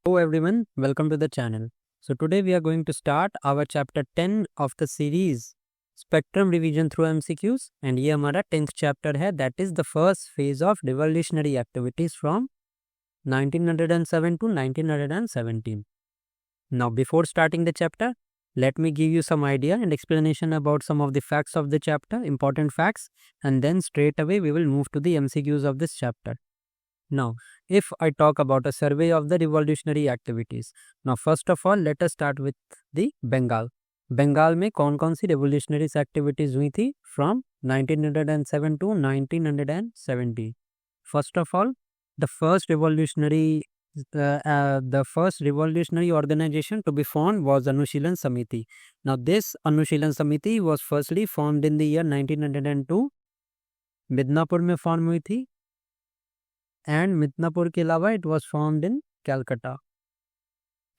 Hello everyone, welcome to the channel. So today we are going to start our chapter 10 of the series Spectrum Revision through MCQs, and ये हमारा 10th chapter है, that is the first phase of revolutionary activities from 1907 to 1917. Now before starting the chapter, let me give you some idea and explanation about some of the facts of the chapter, important facts, and then straight away we will move to the MCQs of this chapter. Now, if I talk about a survey of the revolutionary activities, now first of all let us start with the Bengal. Bengal में कौन कौन सी revolutionary activities हुई थी from 1907 to 1970. First of all, the first revolutionary organization to be formed was Anushilan Samiti. Now this Anushilan Samiti was firstly formed in the year 1902. Midnapore में form हुई थी, and Midnapore के अलावा it was formed in Calcutta.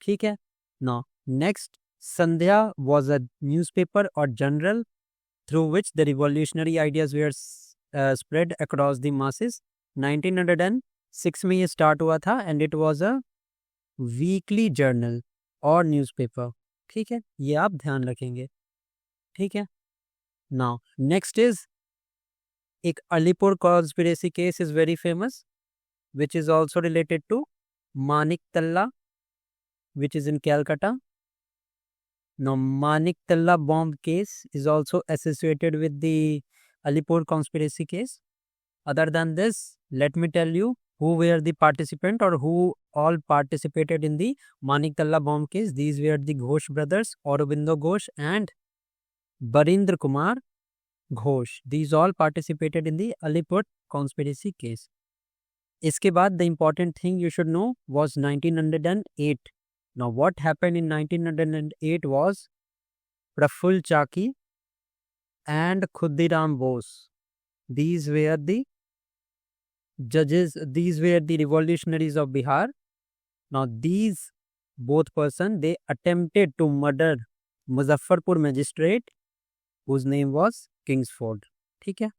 ठीक है. Now next, Sandhya was a newspaper और journal through which the revolutionary ideas were spread across the masses. 1906 में ये स्टार्ट हुआ था and it was a weekly journal और न्यूज़पेपर. ठीक है, ये आप ध्यान रखेंगे. ठीक है. नाउ नेक्स्ट इज एक Alipur conspiracy case is very famous, which is also related to Manik Talla, which is in Calcutta. Now, Manik Talla bomb case is also associated with the Alipur conspiracy case. Other than this, let me tell you who were the participant or who all participated in the Manik Talla bomb case. These were the Ghosh brothers, Aurobindo Ghosh and Barindra Kumar Ghosh. These all participated in the Alipur conspiracy case. इसके बाद the important thing you should know was 1908. Now what happened in 1908 was Prafulla Chaki and Khudiram Bose. These were the जजेस, these were the revolutionaries of Bihar. Now these both person they attempted to murder Muzaffarpur magistrate whose name was Kingsford. ठीक है.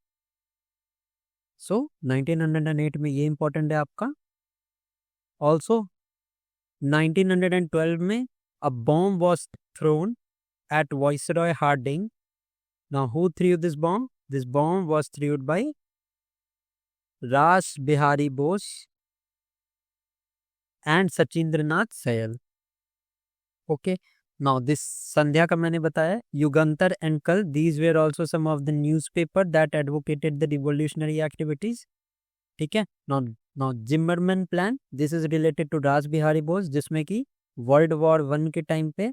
सो 1908 में ये important है आपका. Also 1912 में a bomb was thrown at viceroy Hardinge. Now who threw this bomb? This bomb was throwed by Ras Behari Bose and Sachindranath Sanyal. Okay. Now this Sandhya का मैंने बताया, Yugantar and Kal, these were also some of the newspaper that advocated the revolutionary activities. ठीक है. Now Zimmermann plan, this is related to Ras Behari Bose, जिसमें कि world war 1 के time पे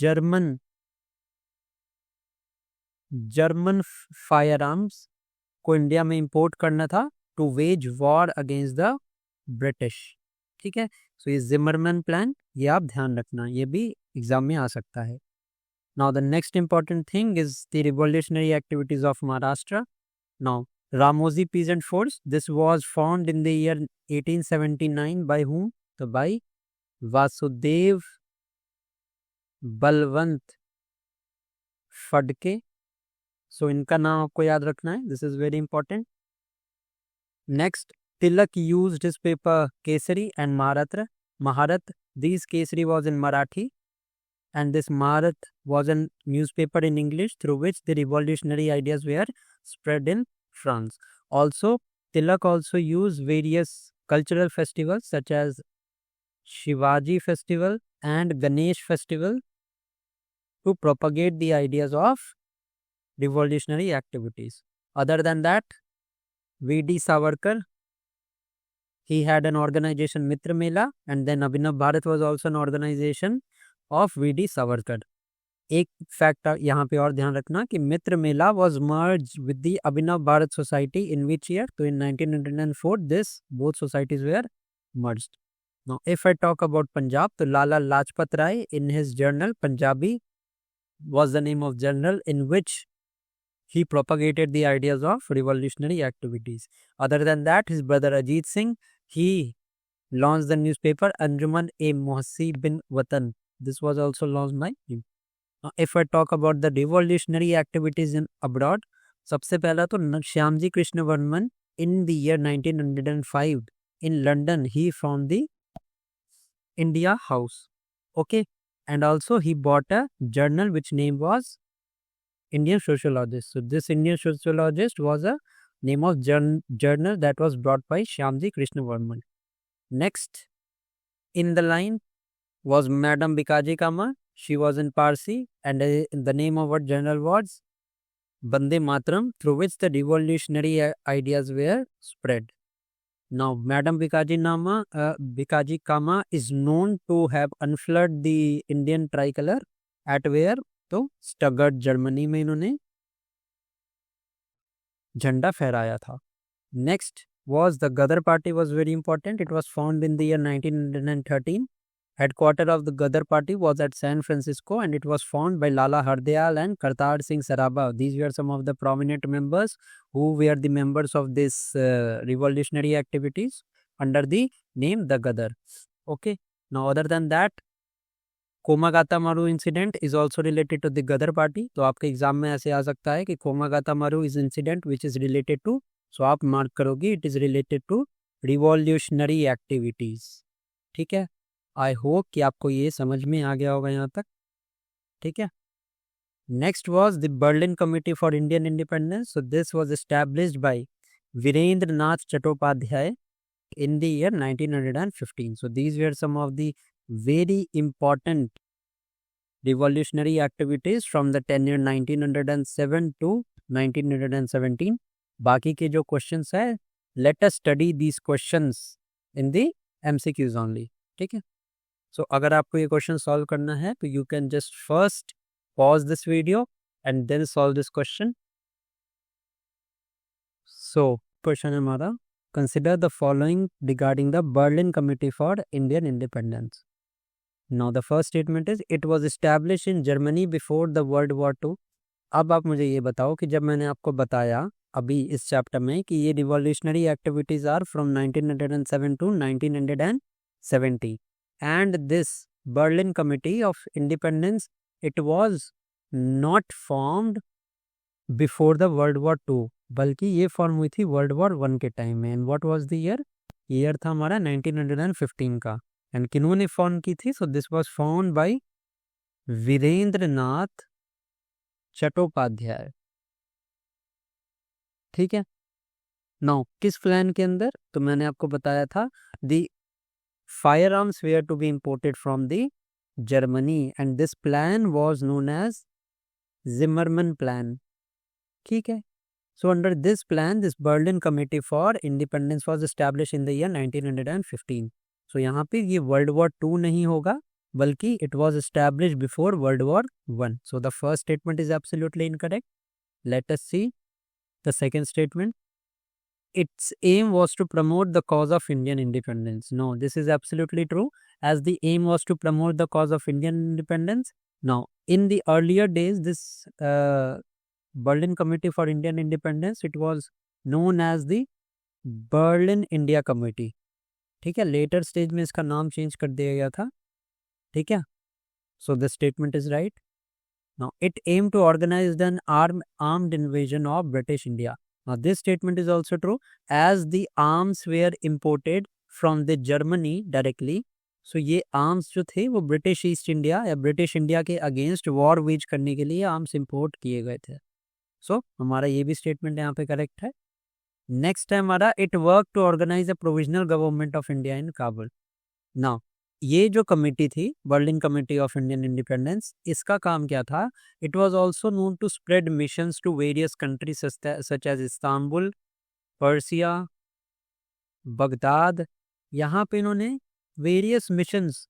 German fire arms को इंडिया में इंपोर्ट करना था to wage war against the British. ठीक है. सो ये जिमरमैन प्लान, ये आप ध्यान रखना, ये भी एग्जाम में आ सकता है. Now the next important thing is the revolutionary activities of Maharashtra. Now Ramosi Peasant Force, this was formed in the year 1879 by whom? So by Vasudev Balwant Phadke. So इनका नाम आपको याद रखना है. This is very important. Next, Tilak used his paper Kesari and Maharat. These Kesari was in Marathi and this Maharat was a newspaper in English through which the revolutionary ideas were spread in France. Also, Tilak also used various cultural festivals such as Shivaji Festival and Ganesh Festival to propagate the ideas of revolutionary activities. Other than that, V.D. Savarkar, he had an organization Mitra Mela, and then Abhinav Bharat was also an organization of V.D. Savarkar. एक fact यहाँ पे और ध्यान रखना कि Mitra Mela was merge with the Abhinav Bharat society in which year? तो in 1904 this both societies were merged. Now if I talk about Punjab, तो Lala Lajpat Rai in his journal Punjabi was the name of journal in which he propagated the ideas of revolutionary activities. Other than that, his brother Ajit Singh, he launched the newspaper Anjuman e Mohsi bin Watan. This was also launched by him. If I talk about the revolutionary activities in abroad, सबसे पहला तो Shyamji Krishna Varman in the year 1905 in London, he formed the India House. Okay, and also he bought a journal which name was Indian Sociologist. So this Indian Sociologist was a name of journal that was brought by Shyamji Krishna Varman. Next in the line was Madam Bikaji Kama. She was in Parsi, and the name of her journal was Bande Matram, through which the revolutionary ideas were spread. Now, Madam Bikaji Kama is known to have unfurled the Indian tricolor at where? तो स्टगर्ट Germany में इन्होंने झंडा फहराया था. Next was the Ghadar party was very important. It was formed in the year 1913. Headquarter of the Ghadar party was at San Francisco, and it was formed by Lala Hardayal and Kartar Singh Saraba. These were some of the prominent members who were the members of this revolutionary activities under the name the Ghadar. Okay. Now, other than that, Komagata Maru incident is also related to the Ghadar party. तो आपके exam में ऐसे आ सकता है कि Komagata Maru is incident which is related to, so आप mark करोगे it is related to revolutionary activities. ठीक है, आई होप कि आपको ये समझ में आ गया होगा यहाँ तक. ठीक है. Next was the Berlin committee for Indian independence. So this was established by Virendra Nath Chattopadhyay in the year 1915. So these were some of the very important revolutionary activities from the tenure 1907 to 1917. बाकी के जो questions है, let us study these questions in the MCQs only. ठीक है. So अगर आपको ये question solve करना है तो you can just first pause this video and then solve this question. So question हमारा, consider the following regarding the Berlin Committee for Indian Independence. Now the first statement is it was established in Germany before the World War II. अब आप मुझे ये बताओ कि जब मैंने आपको बताया अभी इस चैप्टर में कि ये revolutionary activities are from 1907 to 1970 and this Berlin Committee of Independence, it was not formed before the World War II, बल्कि ये फॉर्म हुई थी वर्ल्ड वॉर 1 के टाइम में. And what was the year था हमारा 1915 का. एंड किन्होंने फॉर्म की थी? So this was form by Virendra Nath Chattopadhyay. ठीक है. नाउ किस प्लान के अंदर? तो मैंने आपको बताया था the firearms were to be imported from the Germany and this plan was known as Zimmermann plan. ठीक है. So under this plan, this Berlin Committee for Independence was established in the year 1915. So यहाँ पे ये World War II नहीं होगा बल्कि it was established before World War I. So the first statement is absolutely incorrect. Let us see the second statement. Its aim was to promote the cause of Indian independence. No, this is absolutely true, as the aim was to promote the cause of Indian independence. Now, in the earlier days, this Berlin Committee for Indian Independence, it was known as the Berlin India Committee. ठीक है. Later stage में इसका नाम change कर दिया गया था. ठीक है. So the statement is right. Now it aim to organise an armed invasion of British India. Now this statement is also true, as the arms were imported from the Germany directly. So ये arms जो थे वो British East India या British India के against war wage करने के लिए arms import किए गए थे. सो हमारा ये भी स्टेटमेंट यहाँ पे करेक्ट है. नेक्स्ट है हमारा, it work to organise a provisional government of India in Kabul. Now ये जो कमेटी थी Berlin committee of Indian independence, इसका काम क्या था? It was also known to spread missions to various countries such as Istanbul, Persia, Baghdad. यहाँ पे इन्होंने वेरियस मिशंस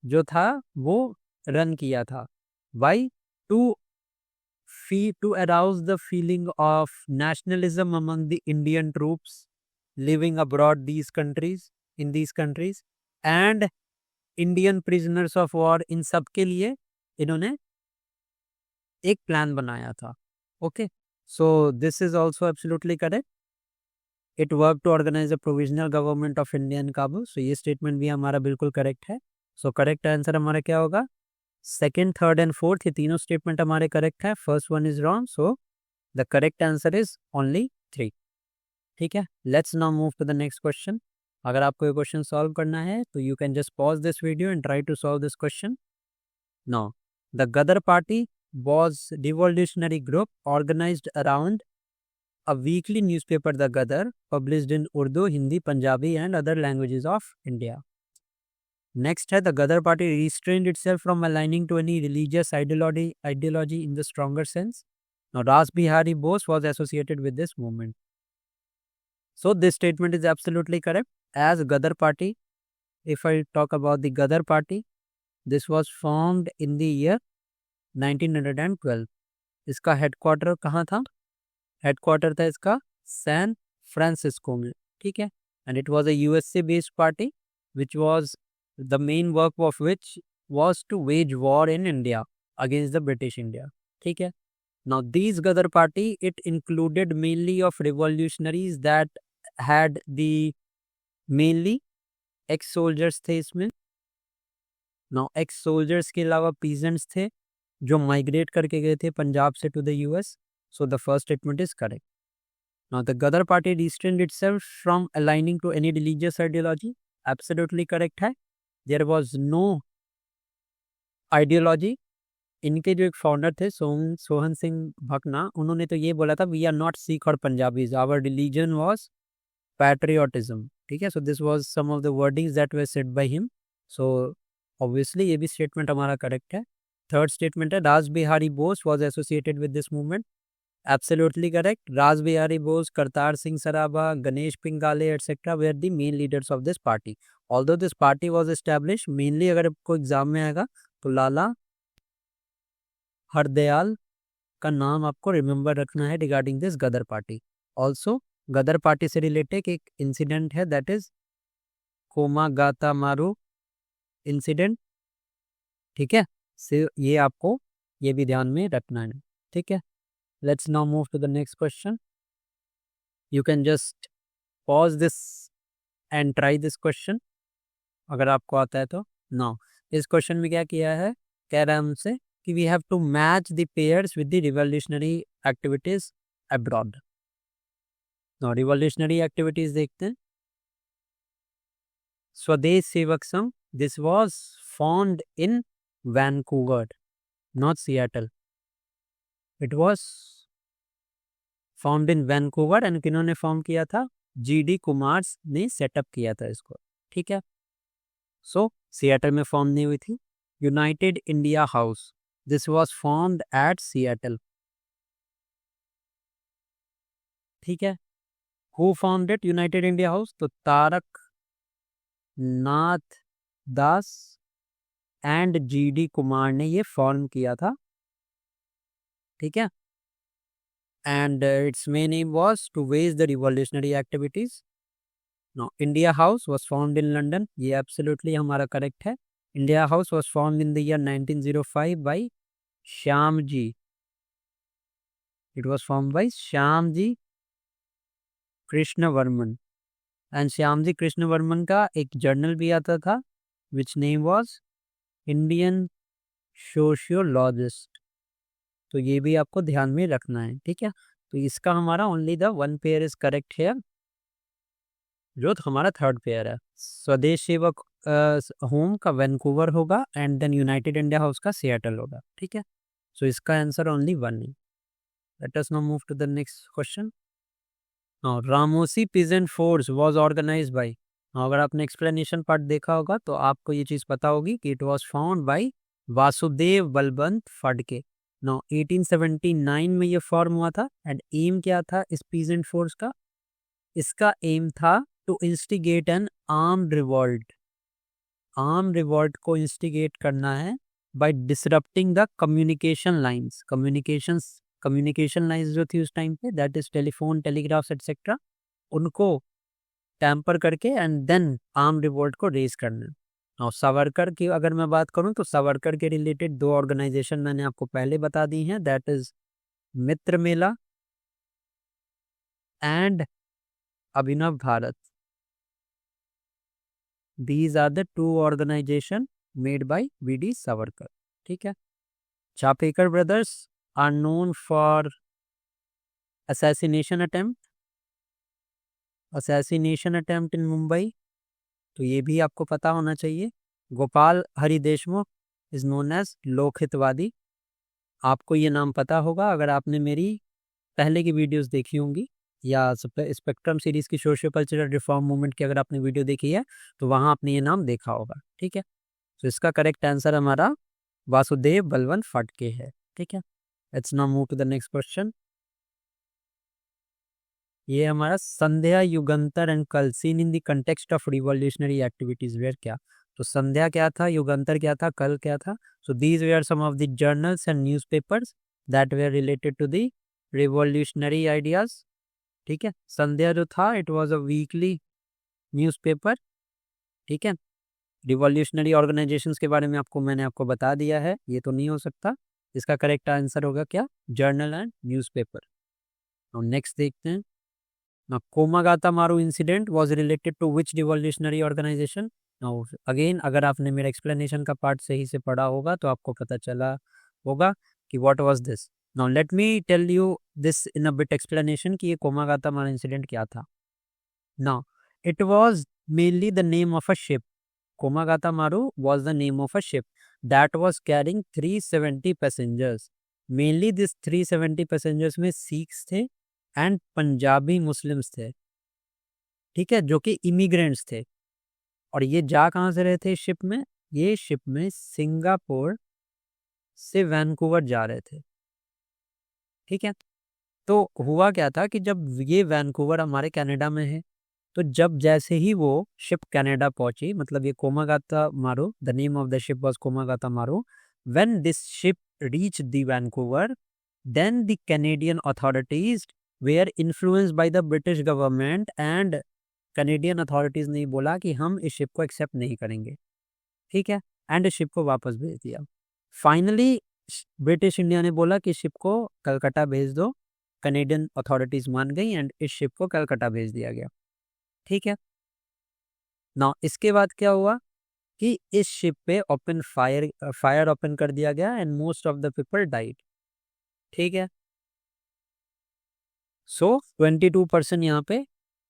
जो था वो रन किया था. Y? to arouse the feeling of nationalism among the Indian troops living abroad in these countries and Indian prisoners of war. इन सब के लिए इन्होंने एक प्लान बनाया था. Okay. So this is also absolutely correct. It work to organise a provisional government of India in Kabul. So ये statement भी हमारा बिल्कुल करेक्ट है. सो करेक्ट आंसर हमारा क्या होगा? सेकेंड, थर्ड एंड फोर्थ, ये तीनों स्टेटमेंट हमारे करेक्ट है. First one is wrong. So the correct answer is only 3. ठीक है. Let's now move to the next question. अगर आपको ये क्वेश्चन सॉल्व करना है तो you can just pause this video and try to solve this question. Now the Ghadar party was revolutionary group organized around a weekly newspaper, The Gadar, published in Urdu, Hindi, Punjabi and other languages of India. Next है the Gadar party restrained itself from aligning to any religious ideology in the stronger sense. Now Ras Bihari Bose was associated with this movement. So this statement is absolutely correct. As Gadar party, if I talk about the Gadar party, this was formed in the year 1912. इसका headquarter कहाँ था? Headquarter था इसका San Francisco में. ठीक है. And it was a USA based party which was the main work of which was to wage war in India against the British India. ठीक है. Now this Ghadar party it included mainly of revolutionaries that had the mainly ex soldiers थे इसमें. Now x soldiers के अलावा peasants थे जो migrate करके गए थे पंजाब से to the US. So the first statement is correct. Now the Ghadar party restrained itself from aligning to any religious ideology. Absolutely correct है. There was no ideology. इनके जो एक फाउंडर थे सोहन सिंह भकना, उन्होंने तो ये बोला था वी आर नॉट सिख और Punjabis, our religion was patriotism. ठीक है. So this was some of the wordings that were said by him. So obviously ये भी स्टेटमेंट हमारा करेक्ट है. थर्ड स्टेटमेंट है Ras Behari Bose was associated with this movement. Absolutely correct. Ras Behari Bose, Kartar Singh Sarabha, Ganesh Pingle etcetera were the main leaders of this party. Although this party was establish, mainly अगर आपको exam में आएगा तो लाला हरदयाल का नाम आपको रिमेंबर रखना है regarding this Ghadar party. Also Ghadar party से रिलेटेड एक इंसिडेंट है that is Komagata Maru incident. ठीक है. से ये आपको ये भी ध्यान में रखना है. ठीक है. Let's now move to the next question. You can just pause this and try this question अगर आपको आता है तो. नाउ इस क्वेश्चन में क्या किया है, कह रहा है हमसे कि we have to match the pairs with the revolutionary activities abroad. Now revolutionary activities देखते हैं. Swadesh Sevak Sangh, this was formed in Vancouver, not Seattle. It was formed in Vancouver and किन्होंने फॉर्म किया था? जीडी कुमार्स ने सेटअप किया था इसको. ठीक है. सो सिएटल में फॉर्म नहीं हुई थी. United India House, this was formed at Seattle. ठीक है. Who formed it United India House? तो तारक नाथ दास एंड जीडी कुमार ने ये फॉर्म किया था. ठीक है. And its main aim was to wage the revolutionary activities. No India House was formed in London. ये एब्सोल्युटली हमारा करेक्ट है. India House was formed in the year 1905 by Shyam ji. It was formed by Shyam ji Krishna Varman. And Shyam ji Krishna Varman का एक journal भी आता था which name was Indian sociologist. तो ये भी आपको ध्यान में रखना है. ठीक है. तो इसका हमारा only the one pair is correct है, जो हमारा थर्ड पेयर है. स्वदेश सेवक होम का वैनकूवर होगा and then United India House का सिएटल होगा. ठीक है. सो इसका आंसर ओनली वन है. Let us now move to the next question. Now Ramosi peasant force was organized by. अगर आपने एक्सप्लेनेशन पार्ट देखा होगा तो आपको ये चीज़ पता होगी कि it was found by Vasudev Balwant Phadke. Now 1879 में ये फॉर्म हुआ था. एंड एम क्या था इस पीजेंट फोर्स का? इसका एम था to instigate an armed revolt. Arm revolt को इंस्टिगेट करना है by disrupting the communication lines. Communication lines जो थी उस टाइम पे, that is telephone, telegraphs etcetera, उनको टैम्पर करके एंड देन आर्म रिवॉल्ट को रेज करना. और सावरकर की अगर मैं बात करूं तो सावरकर के रिलेटेड दो ऑर्गेनाइजेशन मैंने आपको पहले बता दी हैं, that is Mitra Mela and Abhinav Bharat. These are the two organization made by V D. Savarkar. ठीक है. Chapekar brothers are known for assassination attempt in Mumbai तो ये भी आपको पता होना चाहिए। Gopal Hari Deshmukh is known as Lokhitwadi. आपको ये नाम पता होगा अगर आपने मेरी पहले की वीडियोस देखी होंगी या स्पेक्ट्रम सीरीज की सोशियो कल्चरल रिफॉर्म मूवमेंट की अगर आपने वीडियो देखी है तो वहाँ आपने ये नाम देखा होगा। ठीक है, तो इसका करेक्ट आंसर हमारा वासुदेव बलवंत फडके है। ठीक है, let's now move to the next question. ये हमारा Sandhya Yugantar and Kal seen in the context of revolutionary activities were क्या। तो संध्या क्या था, युगंतर क्या था, कल क्या था। So these were some of the journals and newspapers that were related to the revolutionary ideas. ठीक है, संध्या जो था it was a weekly newspaper. ठीक है, रिवॉल्यूशनरी ऑर्गेनाइजेशंस के बारे में मैंने आपको बता दिया है, ये तो नहीं हो सकता। इसका करेक्ट आंसर होगा क्या, जर्नल एंड न्यूज़पेपर। और नेक्स्ट देखते हैं। Now, Komagata-Maru incident was related to which revolutionary organization? Now, again, अगर आपने मेरा एक्सप्लेनेशन का पार्ट सही से पढ़ा होगा तो आपको पता चला होगा कि what was this. Now, let me tell you this in a bit explanation कि ये Komagata-Maru incident क्या था. Now, it was mainly the name of a ship. Komagata-Maru was the name of a ship that was carrying 370 passengers. Mainly this 370 passengers में Sikhs थे and Punjabi Muslims थे। ठीक है, जो कि इमिग्रेंट्स थे। और ये जा कहाँ से रहे थे शिप में, ये शिप में सिंगापुर से वैनकूवर जा रहे थे। ठीक है, तो हुआ क्या था कि जब ये वैनकूवर हमारे कनाडा में है, तो जब जैसे ही वो शिप कनाडा पहुंची, मतलब ये Komagata Maru, the name of the ship was Komagata Maru, when this ship reach the Vancouver, then the Canadian authorities were influenced by the British government and Canadian authorities ने बोला कि हम इस शिप को एक्सेप्ट नहीं करेंगे। ठीक है, एंड इस शिप को वापस भेज दिया। फाइनली ब्रिटिश इंडिया ने बोला कि शिप को कलकत्ता भेज दो। कैनेडियन अथॉरिटीज मान गई एंड इस शिप को कलकत्ता भेज दिया गया। ठीक है ना, इसके बाद क्या हुआ कि इस शिप पे ओपन फायर ओपन कर दिया गया and most of the people died. ठीक है, सो 22% यहाँ पे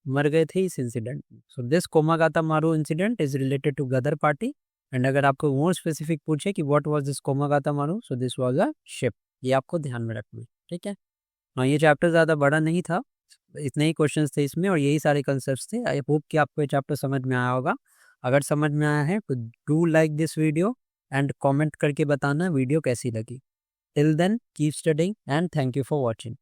मर गए थे इस इंसिडेंट में। सो this Komagata Maru incident is related to Ghadar party. And अगर आपको मोर स्पेसिफिक पूछे कि व्हाट वाज दिस कोमागाता मारू, सो दिस वाज अ शिप। ये आपको ध्यान में रखना है। ठीक है, हाँ ये चैप्टर ज़्यादा बड़ा नहीं था, इतने ही क्वेश्चंस थे इसमें और यही सारे कंसेप्ट्स थे। आई होप कि आपको ये चैप्टर समझ में आया होगा। अगर समझ में आया है तो do like this video and comment करके बताना वीडियो कैसी लगी। Till then keep studying and thank you for watching.